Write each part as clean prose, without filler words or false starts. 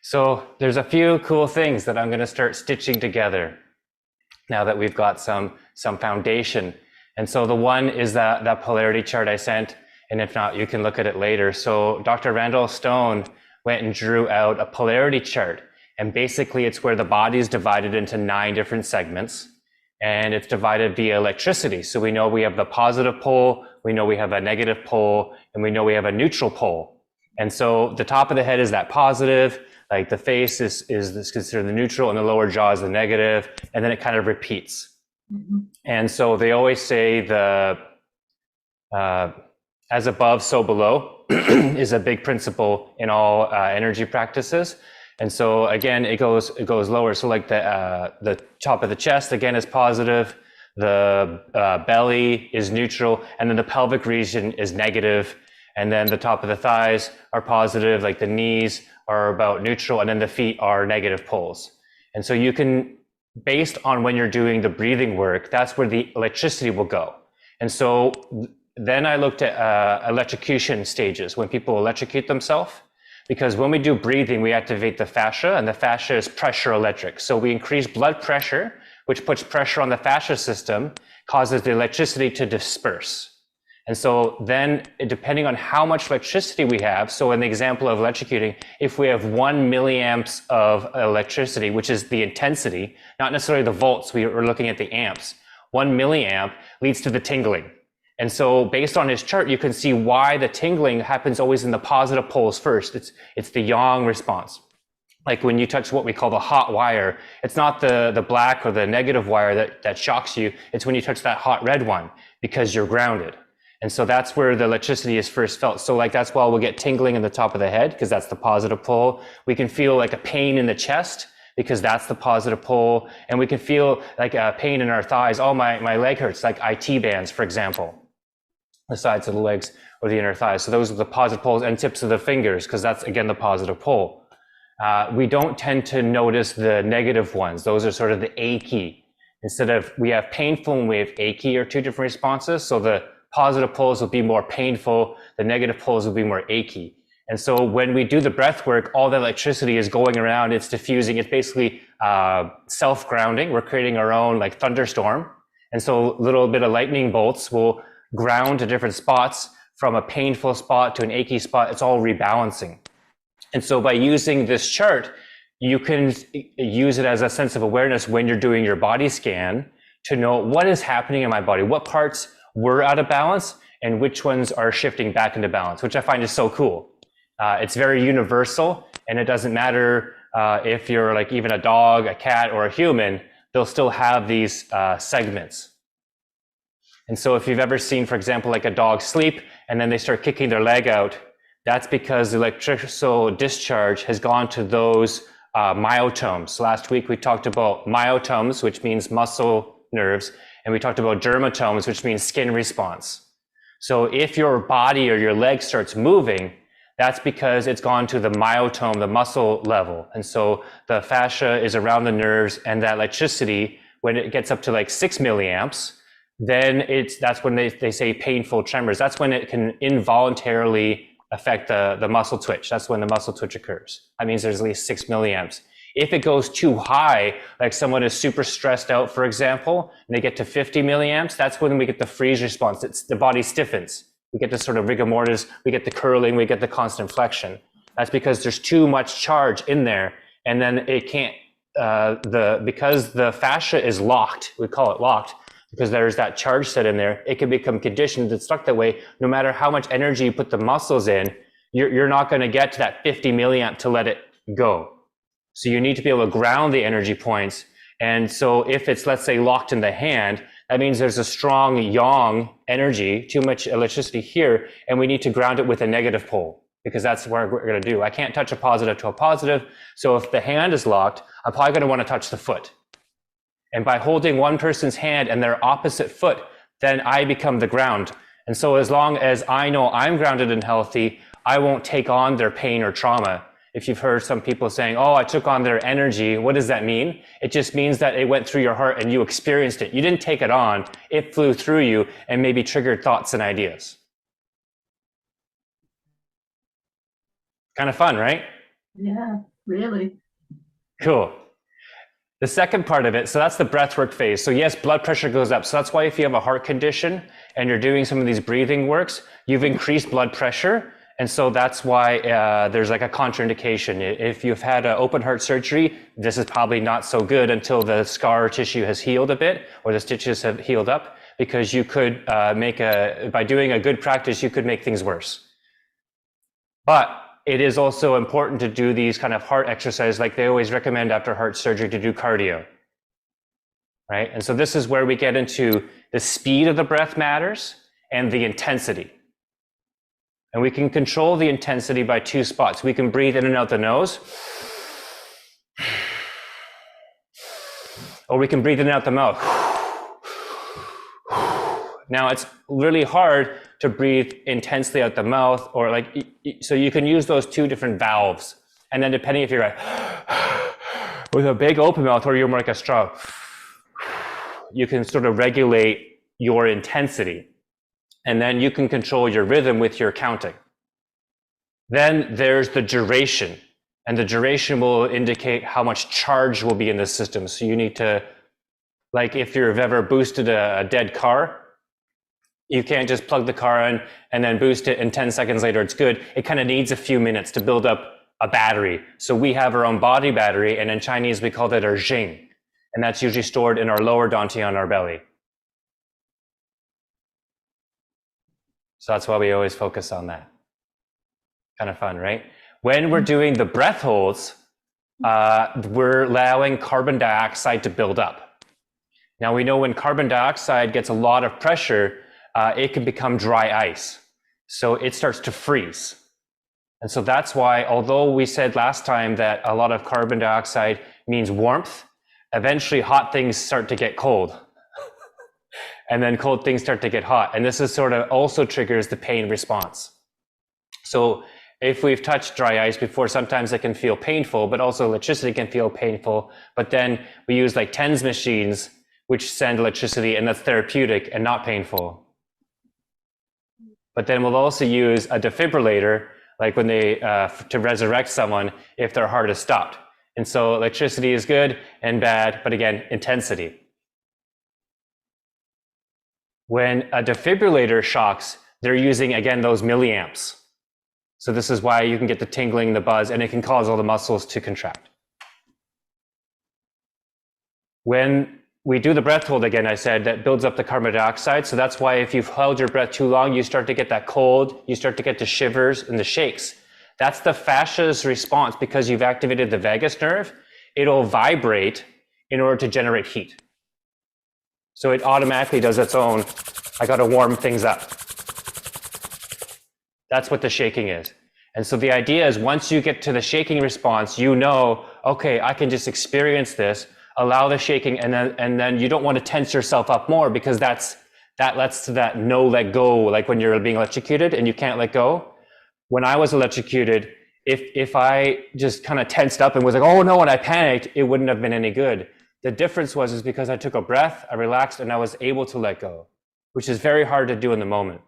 So there's a few cool things that I'm going to start stitching together now that we've got some foundation. And so the one is that polarity chart I sent, and if not, you can look at it later. So Dr. Randall Stone went and drew out a polarity chart, and basically it's where the body is divided into 9 different segments, and it's divided via electricity. So we know we have the positive pole, we know we have a negative pole, and we know we have a neutral pole. And so the top of the head is that positive, like the face is considered the neutral, and the lower jaw is the negative, and then it kind of repeats. Mm-hmm. And so they always say the as above, so below is a big principle in all energy practices. And so again, it goes lower. So like the top of the chest again is positive, the belly is neutral, and then the pelvic region is negative. And then the top of the thighs are positive, like the knees are about neutral, and then the feet are negative poles. And so you can, based on when you're doing the breathing work, that's where the electricity will go. And so then I looked at electrocution stages, when people electrocute themselves, because when we do breathing, we activate the fascia, and the fascia is pressure electric. So we increase blood pressure, which puts pressure on the fascia system, causes the electricity to disperse. And so then, depending on how much electricity we have, so in the example of electrocuting, if we have 1 milliamps of electricity, which is the intensity, not necessarily the volts, we're looking at the amps, 1 milliamp leads to the tingling. And so based on his chart, you can see why the tingling happens always in the positive poles first. It's the yang response. Like when you touch what we call the hot wire, it's not the black or the negative wire that shocks you, it's when you touch that hot red one, because you're grounded. And so that's where the electricity is first felt. So like that's why we'll get tingling in the top of the head, because that's the positive pole. We can feel like a pain in the chest, because that's the positive pole. And we can feel like a pain in our thighs. Oh, my leg hurts, like IT bands, for example, the sides of the legs or the inner thighs. So those are the positive poles, and tips of the fingers, because that's again the positive pole. We don't tend to notice the negative ones. Those are sort of the achy. Instead of, we have painful and we have achy are 2 different responses. So the positive poles will be more painful, the negative poles will be more achy. And so when we do the breath work, all the electricity is going around, it's diffusing, it's basically self-grounding. We're creating our own like thunderstorm. And so a little bit of lightning bolts will ground to different spots, from a painful spot to an achy spot. It's all rebalancing. And so by using this chart, you can use it as a sense of awareness when you're doing your body scan to know what is happening in my body, what parts were out of balance and which ones are shifting back into balance, which I find is so cool. It's very universal, and it doesn't matter if you're like even a dog, a cat, or a human, they'll still have these segments. And so if you've ever seen, for example, like a dog sleep and then they start kicking their leg out, that's because the electrical discharge has gone to those myotomes. So last week we talked about myotomes, which means muscle nerves, and we talked about dermatomes, which means skin response. So if your body or your leg starts moving, that's because it's gone to the myotome, the muscle level. And so the fascia is around the nerves, and that electricity, when it gets up to like 6 milliamps, then that's when they say painful tremors. That's when it can involuntarily affect the muscle twitch. That's when the muscle twitch occurs. That means there's at least 6 milliamps. If it goes too high, like someone is super stressed out, for example, and they get to 50 milliamps, that's when we get the freeze response. The body stiffens. We get the sort of rigor mortis, we get the curling, we get the constant flexion. That's because there's too much charge in there, and then it can't, because the fascia is locked, we call it locked, because there's that charge set in there, it can become conditioned and stuck that way. No matter how much energy you put the muscles in, you're not going to get to that 50 milliamp to let it go. So you need to be able to ground the energy points. And so if it's, let's say, locked in the hand, that means there's a strong yang energy, too much electricity here, and we need to ground it with a negative pole, because that's what we're going to do. I can't touch a positive to a positive. So if the hand is locked, I'm probably going to want to touch the foot. And by holding one person's hand and their opposite foot, then I become the ground. And so as long as I know I'm grounded and healthy, I won't take on their pain or trauma. If you've heard some people saying, oh, I took on their energy, what does that mean? It just means that it went through your heart and you experienced it. You didn't take it on, it flew through you and maybe triggered thoughts and ideas. Kind of fun, right? Yeah. Really? Cool. The second part of it, so that's the breathwork phase. So yes, blood pressure goes up. So that's why if you have a heart condition and you're doing some of these breathing works, you've increased blood pressure. And so that's why there's like a contraindication. If you've had an open heart surgery, this is probably not so good until the scar tissue has healed a bit or the stitches have healed up, because you could by doing a good practice, you could make things worse. But it is also important to do these kind of heart exercises, like they always recommend after heart surgery to do cardio, right? And so this is where we get into the speed of the breath matters and the intensity. And we can control the intensity by two spots. We can breathe in and out the nose, or we can breathe in and out the mouth. Now it's really hard to breathe intensely out the mouth, or like, so you can use those two different valves. And then depending if you're like with a big open mouth or you're more like a straw, you can sort of regulate your intensity. And then you can control your rhythm with your counting. Then there's the duration, and the duration will indicate how much charge will be in the system. So you need to, like if you've ever boosted a dead car, you can't just plug the car in and then boost it and 10 seconds later it's good. It kind of needs a few minutes to build up a battery. So we have our own body battery, and in Chinese we call that our jing. And that's usually stored in our lower dantian on our belly. So that's why we always focus on that. Kind of fun, right? When we're doing the breath holds, we're allowing carbon dioxide to build up. Now we know when carbon dioxide gets a lot of pressure, it can become dry ice. So it starts to freeze. And so that's why, although we said last time that a lot of carbon dioxide means warmth, eventually hot things start to get cold. And then cold things start to get hot. And this is sort of also triggers the pain response. So if we've touched dry ice before, sometimes it can feel painful, but also electricity can feel painful. But then we use like TENS machines, which send electricity, and that's therapeutic and not painful. But then we'll also use a defibrillator, like when they, to resurrect someone if their heart is stopped. And so electricity is good and bad, but again, intensity. When a defibrillator shocks, they're using, again, those milliamps. So this is why you can get the tingling, the buzz, and it can cause all the muscles to contract. When we do the breath hold, again, I said that builds up the carbon dioxide. So that's why if you've held your breath too long, you start to get that cold, you start to get the shivers and the shakes. That's the fascia's response because you've activated the vagus nerve. It'll vibrate in order to generate heat. So it automatically does its own, I got to warm things up. That's what the shaking is. And so the idea is once you get to the shaking response, you know, okay, I can just experience this, allow the shaking, and then you don't want to tense yourself up more because that lets to that no let go, like when you're being electrocuted and you can't let go. When I was electrocuted, if I just kind of tensed up and was like, oh no, and I panicked, it wouldn't have been any good. The difference was because I took a breath, I relaxed, and I was able to let go, which is very hard to do in the moment.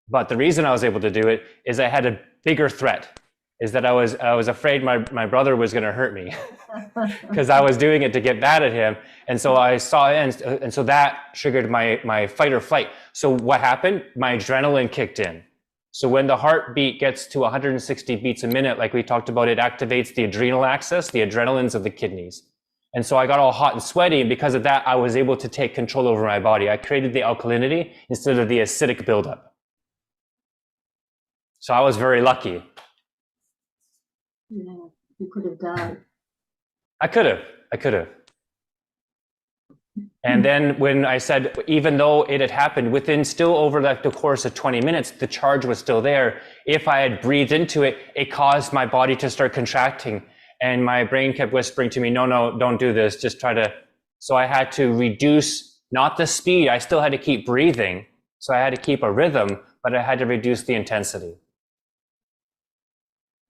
But the reason I was able to do it is I had a bigger threat, is that I was afraid my brother was going to hurt me because I was doing it to get mad at him. And so I saw it, and so that triggered my fight or flight. So what happened? My adrenaline kicked in. So when the heartbeat gets to 160 beats a minute, like we talked about, it activates the adrenal axis, the adrenalines of the kidneys. And so I got all hot and sweaty, and because of that, I was able to take control over my body. I created the alkalinity instead of the acidic buildup. So I was very lucky. Yeah, you could have died. I could have. And then when I said, even though it had happened within still over like the course of 20 minutes, the charge was still there. If I had breathed into it, it caused my body to start contracting. And my brain kept whispering to me, no, don't do this. Just try to. So I had to reduce, not the speed. I still had to keep breathing. So I had to keep a rhythm, but I had to reduce the intensity.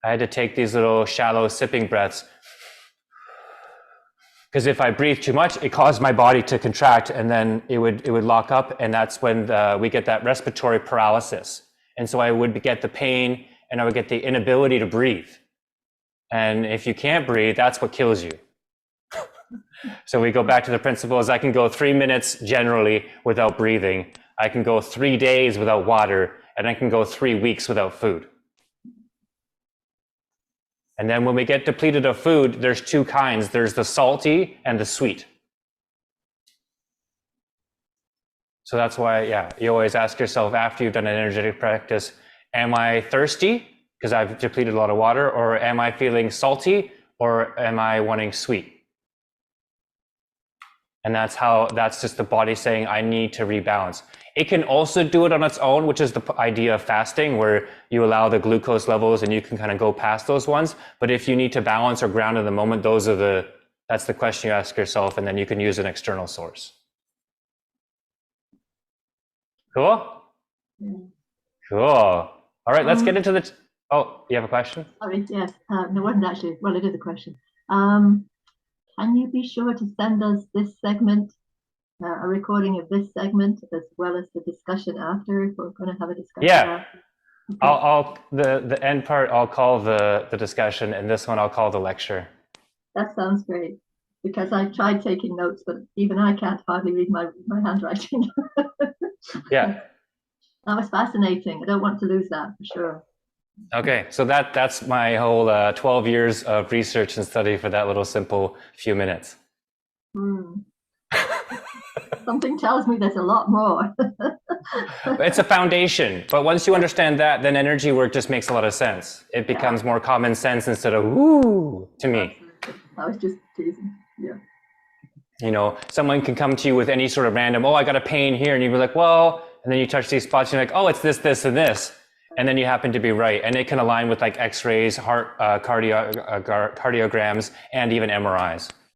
I had to take these little shallow sipping breaths. Because if I breathed too much, it caused my body to contract, and then it would lock up. And that's when we get that respiratory paralysis. And so I would get the pain and I would get the inability to breathe. And if you can't breathe, that's what kills you. So we go back to the principles. I can go 3 minutes generally without breathing. I can go 3 days without water, and I can go 3 weeks without food. And then when we get depleted of food, there's two kinds. There's the salty and the sweet. So that's why, yeah, you always ask yourself after you've done an energetic practice, am I thirsty because I've depleted a lot of water, or am I feeling salty, or am I wanting sweet? And that's just the body saying, I need to rebalance. It can also do it on its own, which is the idea of fasting, where you allow the glucose levels and you can kind of go past those ones. But if you need to balance or ground in the moment, that's the question you ask yourself, and then you can use an external source. Cool? Cool. All right, let's get into the... Oh, you have a question? Sorry, yes. No, it wasn't actually. Well, it is a question. Can you be sure to send us this segment, a recording of this segment, as well as the discussion after, if we're going to have a discussion? Yeah. After? Okay. The end part, I'll call the discussion, and this one I'll call the lecture. That sounds great, because I tried taking notes, but even I can't hardly read my handwriting. Yeah. That was fascinating. I don't want to lose that, for sure. Okay, so that's my whole 12 years of research and study for that little simple few minutes. Something tells me there's a lot more. It's a foundation, but once you understand that, then energy work just makes a lot of sense. It becomes more common sense instead of woo to me. I was just teasing. Yeah. You know, someone can come to you with any sort of random, oh, I got a pain here, and you'd be like, well, and then you touch these spots, and you're like, oh, it's this, this, and this. And then you happen to be right. And it can align with like x-rays, heart, cardiograms, and even MRIs.